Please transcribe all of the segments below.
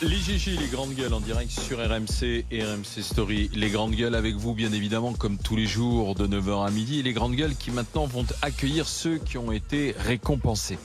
Les GG, les grandes gueules en direct sur RMC et RMC Story. Les grandes gueules avec vous, bien évidemment, comme tous les jours de 9 h à midi. Et les grandes gueules qui maintenant vont accueillir ceux qui ont été récompensés.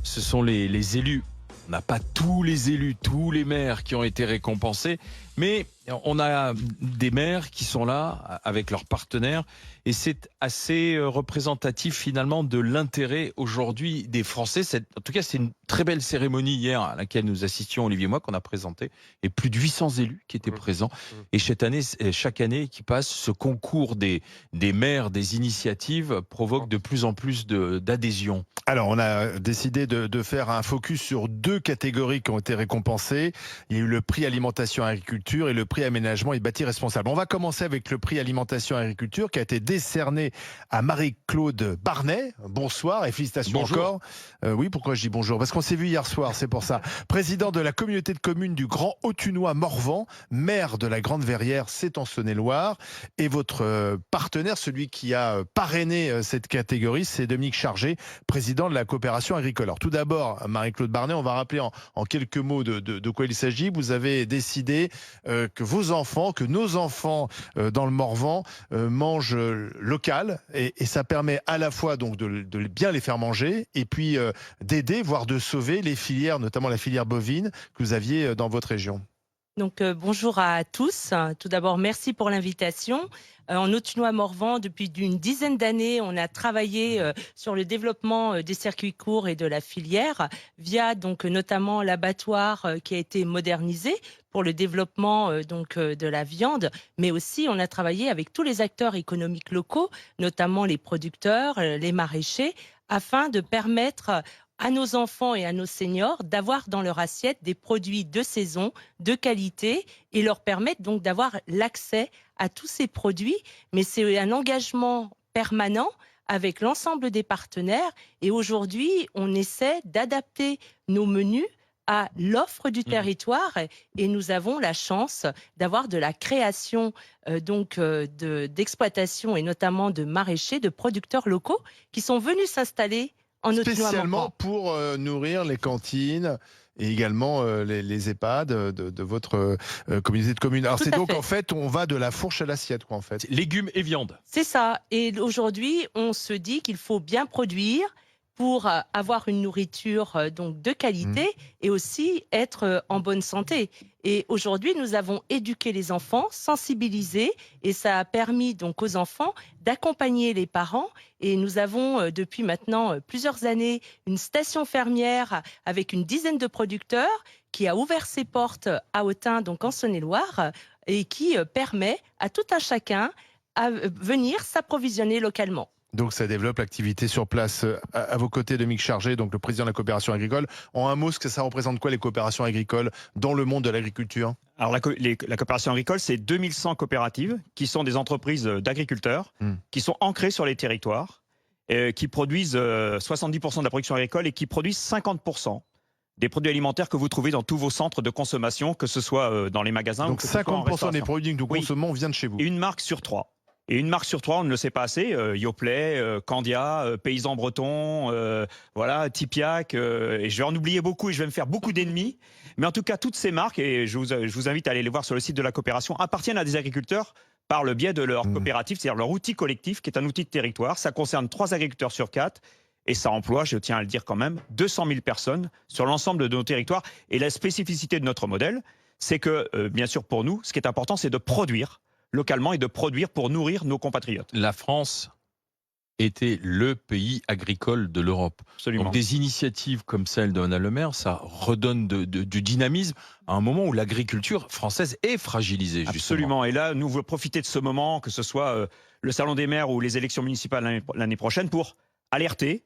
Ce sont les élus. On n'a pas tous les élus, tous les maires qui ont été récompensés, mais on a des maires qui sont là avec leurs partenaires et c'est assez représentatif finalement de l'intérêt aujourd'hui des Français. En tout cas, c'est une très belle cérémonie hier à laquelle nous assistions, Olivier et moi, qu'on a présenté, et plus de 800 élus qui étaient présents. Et chaque année qui passe, ce concours des maires, des initiatives provoque de plus en plus d'adhésion. Alors, on a décidé de faire un focus sur deux catégories qui ont été récompensées. Il y a eu le prix alimentation agriculture et le prix aménagement et bâti responsable. On va commencer avec le prix alimentation agriculture qui a été décerné à Marie-Claude Barnet. Bonsoir et félicitations encore. Oui, pourquoi je dis bonjour? Parce qu'on s'est vu hier soir, c'est pour ça. Président de la communauté de communes du Grand Autunois Morvan, maire de la Grande Verrière, c'est en Saône-et-Loire. Et votre partenaire, celui qui a parrainé cette catégorie, c'est Dominique Chargé, président de la coopération agricole. Alors tout d'abord, Marie-Claude Barnet, on va rappeler en quelques mots de quoi il s'agit. Vous avez décidé que vos enfants, que nos enfants dans le Morvan mangent local et ça permet à la fois donc de bien les faire manger et puis d'aider, voire de sauver les filières, notamment la filière bovine que vous aviez dans votre région. Donc bonjour à tous. Tout d'abord, merci pour l'invitation. En Autunois-Morvan, depuis une dizaine d'années, on a travaillé sur le développement des circuits courts et de la filière via donc notamment l'abattoir qui a été modernisé pour le développement de la viande, mais aussi on a travaillé avec tous les acteurs économiques locaux, notamment les producteurs, les maraîchers, afin de permettre à nos enfants et à nos seniors d'avoir dans leur assiette des produits de saison, de qualité, et leur permettre donc d'avoir l'accès à tous ces produits. Mais c'est un engagement permanent avec l'ensemble des partenaires. Et aujourd'hui, on essaie d'adapter nos menus à l'offre du territoire et nous avons la chance d'avoir de la création d'exploitation et notamment de maraîchers, de producteurs locaux qui sont venus s'installer en spécialement pour nourrir les cantines et également les EHPAD de votre communauté de communes. Alors c'est donc en fait, on va de la fourche à l'assiette, quoi, en fait. Légumes et viande. C'est ça. Et aujourd'hui, on se dit qu'il faut bien produire pour avoir une nourriture donc de qualité et aussi être en bonne santé. Et aujourd'hui, nous avons éduqué les enfants, sensibilisé, et ça a permis donc aux enfants d'accompagner les parents. Et nous avons depuis maintenant plusieurs années une station fermière avec une dizaine de producteurs qui a ouvert ses portes à Autun, donc en Saône-et-Loire, et qui permet à tout un chacun à venir s'approvisionner localement. Donc ça développe l'activité sur place. À vos côtés, Dominique Chargé, donc le président de la coopération agricole. En un mot, ça représente quoi les coopérations agricoles dans le monde de l'agriculture? Alors la coopération agricole, c'est 2100 coopératives qui sont des entreprises d'agriculteurs qui sont ancrées sur les territoires, qui produisent 70% de la production agricole et qui produisent 50% des produits alimentaires que vous trouvez dans tous vos centres de consommation, que ce soit dans les magasins donc ou que ce soit en 50% des produits que nous consommons viennent de chez vous. Et une marque sur trois. Et une marque sur trois, on ne le sait pas assez, Yoplait, Candia, Paysan Breton, voilà, Tipiac, et je vais en oublier beaucoup et je vais me faire beaucoup d'ennemis. Mais en tout cas, toutes ces marques, et je vous invite à aller les voir sur le site de la coopération, appartiennent à des agriculteurs par le biais de leur coopérative, c'est-à-dire leur outil collectif, qui est un outil de territoire. Ça concerne 3 agriculteurs sur 4. Et ça emploie, je tiens à le dire quand même, 200 000 personnes sur l'ensemble de nos territoires. Et la spécificité de notre modèle, c'est que, bien sûr, pour nous, ce qui est important, c'est de produire localement et de produire pour nourrir nos compatriotes. La France était le pays agricole de l'Europe. Absolument. Donc des initiatives comme celle de Anna Le Maire, ça redonne du dynamisme à un moment où l'agriculture française est fragilisée, justement. Absolument. Et là, nous voulons profiter de ce moment, que ce soit le Salon des maires ou les élections municipales l'année prochaine, pour alerter,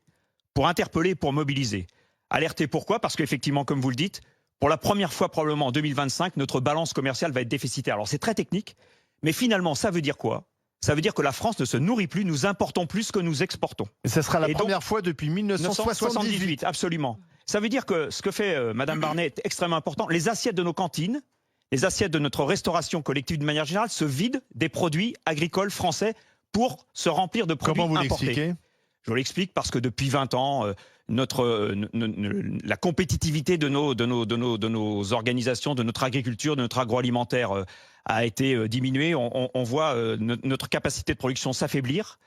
pour interpeller, pour mobiliser. Alerter pourquoi? Parce qu'effectivement, comme vous le dites, pour la première fois probablement en 2025, notre balance commerciale va être déficitaire. Alors c'est très technique, mais finalement, ça veut dire quoi? Ça veut dire que la France ne se nourrit plus, nous importons plus que nous exportons. Et ça sera la première fois depuis 1978. Absolument. Ça veut dire que ce que fait Madame Barnet est extrêmement important. Les assiettes de nos cantines, les assiettes de notre restauration collective de manière générale se vident des produits agricoles français pour se remplir de produits importés. Comment vous l'expliquez? Je vous l'explique parce que depuis 20 ans, la compétitivité de nos organisations, de notre agriculture, de notre agroalimentaire a été diminuée. On voit notre capacité de production s'affaiblir.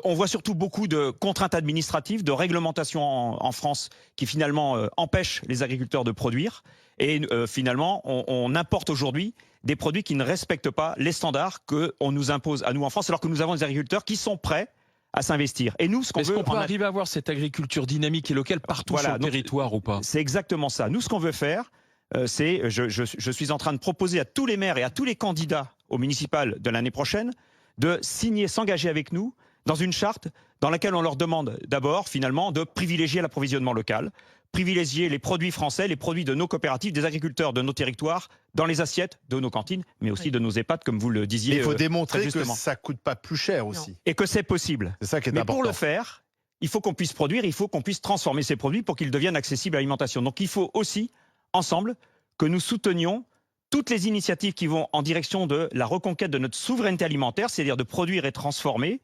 On voit surtout beaucoup de contraintes administratives, de réglementations en France qui finalement empêchent les agriculteurs de produire. Et finalement, on importe aujourd'hui des produits qui ne respectent pas les standards qu'on nous impose à nous en France, alors que nous avons des agriculteurs qui sont prêts à s'investir. Et nous, ce qu'on veut... Est-ce qu'on peut arriver à avoir cette agriculture dynamique et locale partout sur le territoire ou pas? C'est exactement ça. Nous, ce qu'on veut faire, je suis en train de proposer à tous les maires et à tous les candidats au municipal de l'année prochaine de signer, s'engager avec nous dans une charte dans laquelle on leur demande d'abord, finalement, de privilégier l'approvisionnement local, privilégier les produits français, les produits de nos coopératives, des agriculteurs de nos territoires, dans les assiettes de nos cantines, mais aussi de nos EHPAD, comme vous le disiez. Il faut démontrer que ça ne coûte pas plus cher aussi. Et que c'est possible. C'est ça qui est important. Mais pour le faire, il faut qu'on puisse produire, il faut qu'on puisse transformer ces produits pour qu'ils deviennent accessibles à l'alimentation. Donc il faut aussi, ensemble, que nous soutenions toutes les initiatives qui vont en direction de la reconquête de notre souveraineté alimentaire, c'est-à-dire de produire et transformer.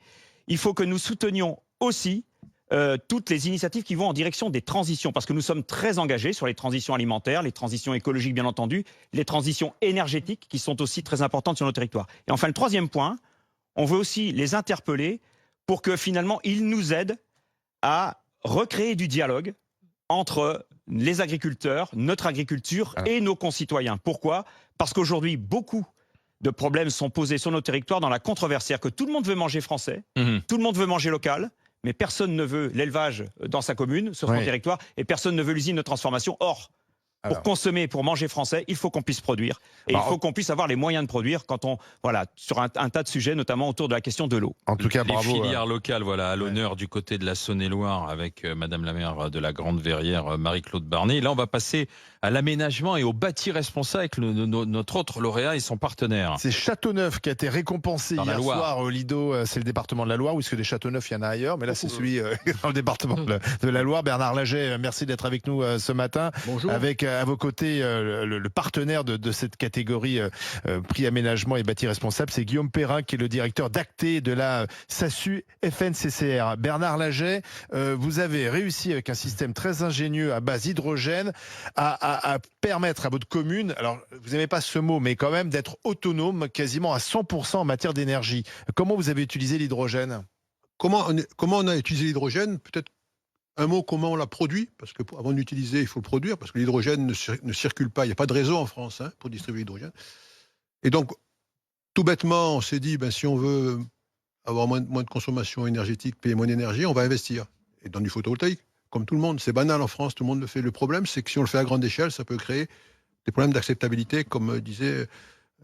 Il faut que nous soutenions aussi toutes les initiatives qui vont en direction des transitions, parce que nous sommes très engagés sur les transitions alimentaires, les transitions écologiques bien entendu, les transitions énergétiques qui sont aussi très importantes sur nos territoires. Et enfin, le troisième point, on veut aussi les interpeller pour que finalement ils nous aident à recréer du dialogue entre les agriculteurs, notre agriculture et nos concitoyens. Pourquoi? Parce qu'aujourd'hui, beaucoup de problèmes sont posés sur nos territoires dans la controverse. C'est-à-dire que tout le monde veut manger français, tout le monde veut manger local, mais personne ne veut l'élevage dans sa commune, sur son territoire, et personne ne veut l'usine de transformation. Or, pour consommer, pour manger français, il faut qu'on puisse produire. Et il faut qu'on puisse avoir les moyens de produire sur un tas de sujets, notamment autour de la question de l'eau. En tout cas, bravo. Les filières locales, voilà, à l'honneur du côté de la Saône-et-Loire avec Madame la maire de la Grande Verrière, Marie-Claude Barnet. Là, on va passer à l'aménagement et au bâti responsable avec notre autre lauréat et son partenaire. C'est Châteauneuf qui a été récompensé hier soir au Lido. C'est le département de la Loire, puisque des Châteauneuf, il y en a ailleurs, mais là, c'est celui dans le département de la Loire. Bernard Laget, merci d'être avec nous ce matin. Bonjour. Avec à vos côtés le partenaire de cette catégorie prix aménagement et bâti responsable, c'est Guillaume Perrin, qui est le directeur d'acté de la SASU FNCCR. Bernard Laget, vous avez réussi avec un système très ingénieux à base hydrogène à permettre à votre commune, alors vous n'aimez pas ce mot, mais quand même d'être autonome quasiment à 100% en matière d'énergie. Comment vous avez utilisé l'hydrogène? Comment on a utilisé l'hydrogène? Peut-être un mot, comment on l'a produit, parce qu'avant de l'utiliser, il faut le produire, parce que l'hydrogène ne circule pas, il n'y a pas de réseau en France pour distribuer l'hydrogène. Et donc, tout bêtement, on s'est dit, si on veut avoir moins de consommation énergétique, payer moins d'énergie, on va investir. Et dans du photovoltaïque, comme tout le monde, c'est banal en France, tout le monde le fait. Le problème, c'est que si on le fait à grande échelle, ça peut créer des problèmes d'acceptabilité, comme disait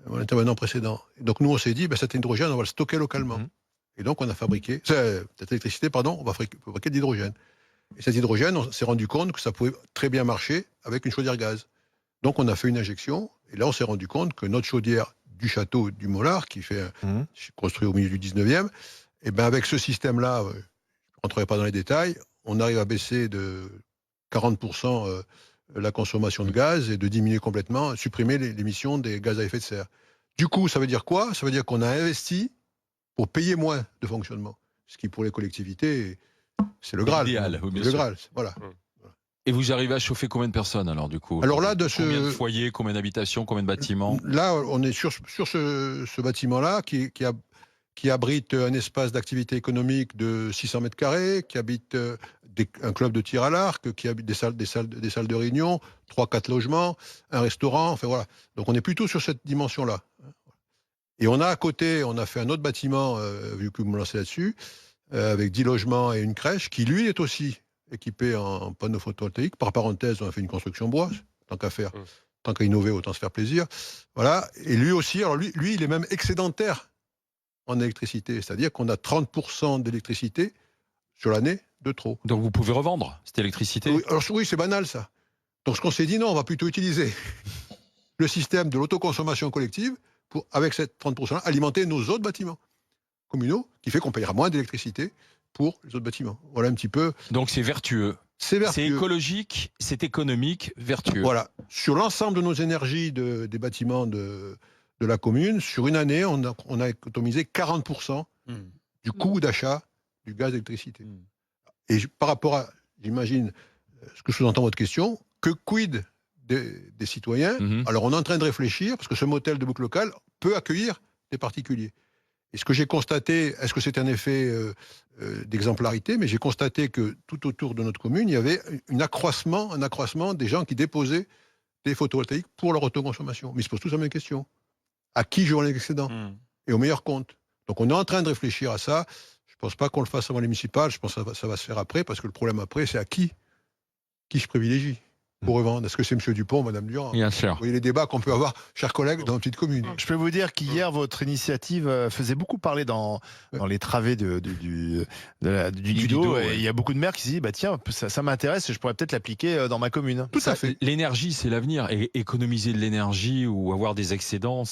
mon intervenant précédent. Et donc nous, on s'est dit, cet hydrogène, on va le stocker localement. Et donc, on a fabriqué, cette électricité, on va fabriquer de l'hydrogène. Et cet hydrogène, on s'est rendu compte que ça pouvait très bien marcher avec une chaudière gaz. Donc, on a fait une injection, et là, on s'est rendu compte que notre chaudière du château du Mollard, qui fait construit au milieu du 19e, et avec ce système-là, je ne rentrerai pas dans les détails, on arrive à baisser de 40% la consommation de gaz et de diminuer complètement, supprimer l'émission des gaz à effet de serre. Du coup, ça veut dire quoi? Ça veut dire qu'on a investi pour payer moins de fonctionnement. Ce qui, pour les collectivités, c'est le Graal. Idéal, oui, le Graal, voilà. Et vous arrivez à chauffer combien de personnes alors du coup? Alors là, combien de foyers, combien d'habitations, combien de bâtiments? Là, on est sur ce bâtiment-là qui abrite un espace d'activité économique de 600 mètres carrés, qui habite un club de tir à l'arc, qui habite des salles de réunion, 3-4 logements, un restaurant, enfin voilà. Donc on est plutôt sur cette dimension-là. Et on a à côté, on a fait un autre bâtiment, vu que vous me lancez là-dessus, avec 10 logements et une crèche, qui lui est aussi équipé en panneaux photovoltaïques. Par parenthèse, on a fait une construction bois, tant qu'à faire, tant qu'à innover, autant se faire plaisir. Voilà. Et lui aussi, alors lui, il est même excédentaire en électricité, c'est-à-dire qu'on a 30% d'électricité sur l'année de trop. Donc vous pouvez revendre cette électricité? Oui, alors oui, c'est banal ça. Donc ce qu'on s'est dit, non, on va plutôt utiliser le système de l'autoconsommation collective pour, avec cette 30%-là, alimenter nos autres bâtiments communaux, qui fait qu'on payera moins d'électricité pour les autres bâtiments. Voilà un petit peu. Donc c'est vertueux. C'est vertueux. C'est écologique, c'est économique, vertueux. Voilà. Sur l'ensemble de nos énergies des bâtiments de la commune, sur une année, on a économisé 40% du coût d'achat du gaz d'électricité. Et par rapport à, j'imagine, ce que sous-entend votre question, que quid des citoyens? Alors on est en train de réfléchir, parce que ce modèle de boucle locale peut accueillir des particuliers. Et ce que j'ai constaté, est-ce que c'est un effet d'exemplarité? Mais j'ai constaté que tout autour de notre commune, il y avait un accroissement des gens qui déposaient des photovoltaïques pour leur autoconsommation. Mais ils se posent tous la même question. À qui je vends l'excédent? Et au meilleur compte. Donc on est en train de réfléchir à ça. Je ne pense pas qu'on le fasse avant les municipales, je pense que ça va se faire après, parce que le problème après, c'est à qui je privilégie pour revendre. Est-ce que c'est M. Dupont, Mme Durand? Bien sûr. Vous voyez les débats qu'on peut avoir, chers collègues, dans une petite commune. Je peux vous dire qu'hier, votre initiative faisait beaucoup parler dans les travées du Lido. Ouais. Et il y a beaucoup de maires qui se disent, bah, tiens, ça m'intéresse et je pourrais peut-être l'appliquer dans ma commune. Tout à fait. L'énergie, c'est l'avenir. Et économiser de l'énergie ou avoir des excédents,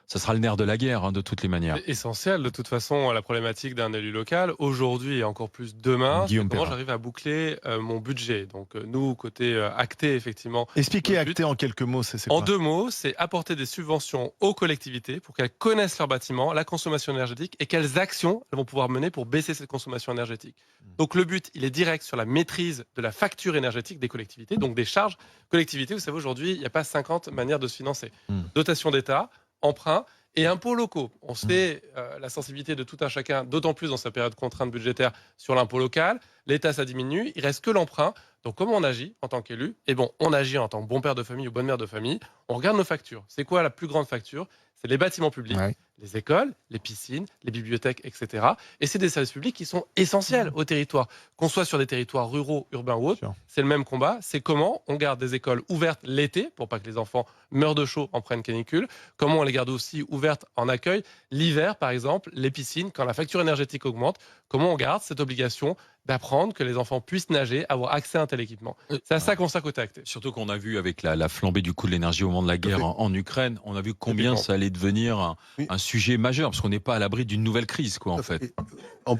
ça sera le nerf de la guerre, de toutes les manières. C'est essentiel, de toute façon, la problématique d'un élu local, aujourd'hui et encore plus demain, c'est comment j'arrive à boucler mon budget. Donc nous, côté acté, effectivement... Expliquez acté en quelques mots, c'est quoi? En 2 mots, c'est apporter des subventions aux collectivités pour qu'elles connaissent leur bâtiment, la consommation énergétique et quelles actions elles vont pouvoir mener pour baisser cette consommation énergétique. Donc le but, il est direct sur la maîtrise de la facture énergétique des collectivités, donc des charges collectivités. Vous savez, aujourd'hui, il n'y a pas 50 manières de se financer. Dotation d'État, emprunt et impôts locaux. On sait la sensibilité de tout un chacun, d'autant plus dans sa période contrainte budgétaire sur l'impôt local. L'État, ça diminue, il reste que l'emprunt. Donc comment on agit en tant qu'élu? Eh bon, on agit en tant que bon père de famille ou bonne mère de famille. On regarde nos factures. C'est quoi la plus grande facture? C'est les bâtiments publics, les écoles, les piscines, les bibliothèques, etc. Et c'est des services publics qui sont essentiels au territoire. Qu'on soit sur des territoires ruraux, urbains ou autres, c'est le même combat. C'est comment on garde des écoles ouvertes l'été, pour pas que les enfants meurent de chaud en pleine canicule. Comment on les garde aussi ouvertes en accueil. L'hiver, par exemple, les piscines, quand la facture énergétique augmente, comment on garde cette obligation d'apprendre que les enfants puissent nager, avoir accès à un tel équipement. C'est à ça qu'on s'est côté acté. Surtout qu'on a vu avec la flambée du coût de l'énergie au moment de la guerre en Ukraine, on a vu combien ça allait devenir un sujet majeur, parce qu'on n'est pas à l'abri d'une nouvelle crise, quoi, en fait.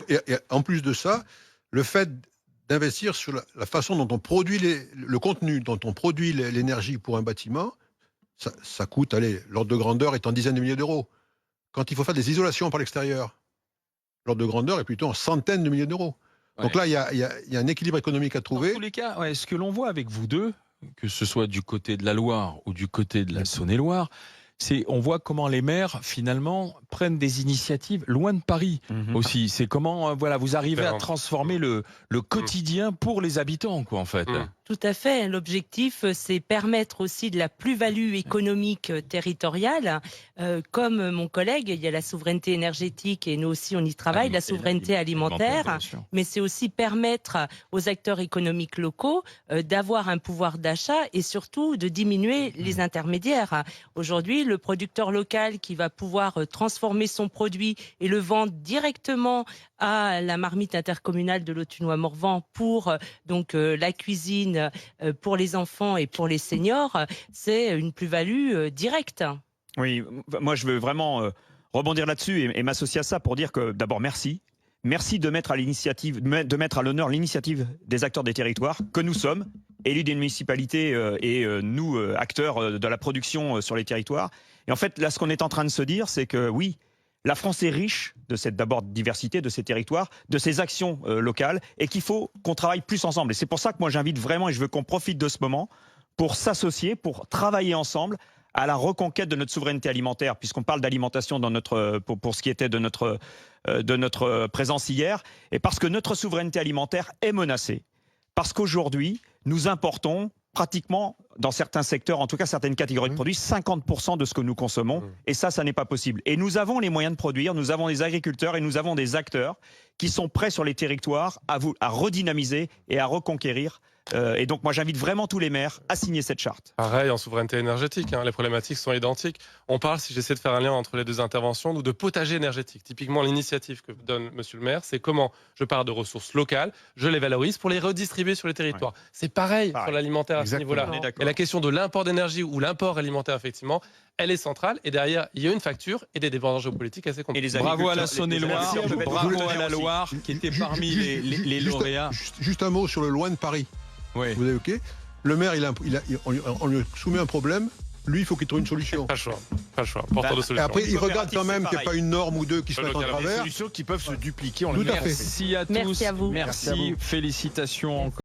Et en plus de ça, le fait d'investir sur la façon dont on produit le contenu, dont on produit l'énergie pour un bâtiment, ça coûte, l'ordre de grandeur est en dizaines de milliers d'euros. Quand il faut faire des isolations par l'extérieur, l'ordre de grandeur est plutôt en centaines de milliers d'euros. Donc là, il y a un équilibre économique à trouver. Dans tous les cas, ce que l'on voit avec vous deux, que ce soit du côté de la Loire ou du côté de la Saône-et-Loire, on voit comment les maires, finalement, prennent des initiatives loin de Paris aussi. C'est comment vous arrivez à transformer le quotidien pour les habitants, quoi, en fait. Tout à fait. L'objectif, c'est permettre aussi de la plus-value économique territoriale. Comme mon collègue, il y a la souveraineté énergétique et nous aussi on y travaille, la souveraineté alimentaire. Mais c'est aussi permettre aux acteurs économiques locaux d'avoir un pouvoir d'achat et surtout de diminuer les intermédiaires. Aujourd'hui, le producteur local qui va pouvoir transformer son produit et le vendre directement à la marmite intercommunale de l'Autunois-Morvan pour la cuisine pour les enfants et pour les seniors, c'est une plus-value directe. Oui, moi je veux vraiment rebondir là-dessus et m'associer à ça pour dire que d'abord merci. Merci de mettre à l'honneur l'initiative des acteurs des territoires que nous sommes, élus des municipalités et nous, acteurs de la production sur les territoires. Et en fait, là, ce qu'on est en train de se dire, c'est que oui, la France est riche de cette d'abord diversité, de ces territoires, de ces actions locales, et qu'il faut qu'on travaille plus ensemble. Et c'est pour ça que moi j'invite vraiment, et je veux qu'on profite de ce moment, pour s'associer, pour travailler ensemble à la reconquête de notre souveraineté alimentaire, puisqu'on parle d'alimentation pour ce qui était de notre présence hier, et parce que notre souveraineté alimentaire est menacée. Parce qu'aujourd'hui, nous importons pratiquement, dans certains secteurs, en tout cas certaines catégories de produits, 50% de ce que nous consommons. Et ça n'est pas possible. Et nous avons les moyens de produire, nous avons des agriculteurs et nous avons des acteurs qui sont prêts sur les territoires à redynamiser et à reconquérir. Et donc moi j'invite vraiment tous les maires à signer cette charte. Pareil en souveraineté énergétique, les problématiques sont identiques. On parle, si j'essaie de faire un lien entre les deux interventions, de potager énergétique. Typiquement l'initiative que donne monsieur le maire, c'est comment je pars de ressources locales, je les valorise pour les redistribuer sur les territoires. Ouais. C'est pareil sur l'alimentaire à ce niveau-là. Et la question de l'import d'énergie ou l'import alimentaire, effectivement, elle est centrale. Et derrière, il y a une facture et des dépendances géopolitiques assez complexes. Bravo à la Saône-et-Loire, bravo à la Loire qui était parmi les lauréats. Juste un mot sur le loin de Paris. Oui. Vous avez OK. Le maire, on lui soumet un problème. Lui, il faut qu'il trouve une solution. Pas le choix. Pas le choix. Porteur de Et solution. après, il regarde quand même qu'il n'y a c'est pas une norme ou deux qui se mettent en Des travers. Solutions qui peuvent se dupliquer en Tout à le fait. Merci à tous. Merci à vous. Merci. Merci à vous. Félicitations encore.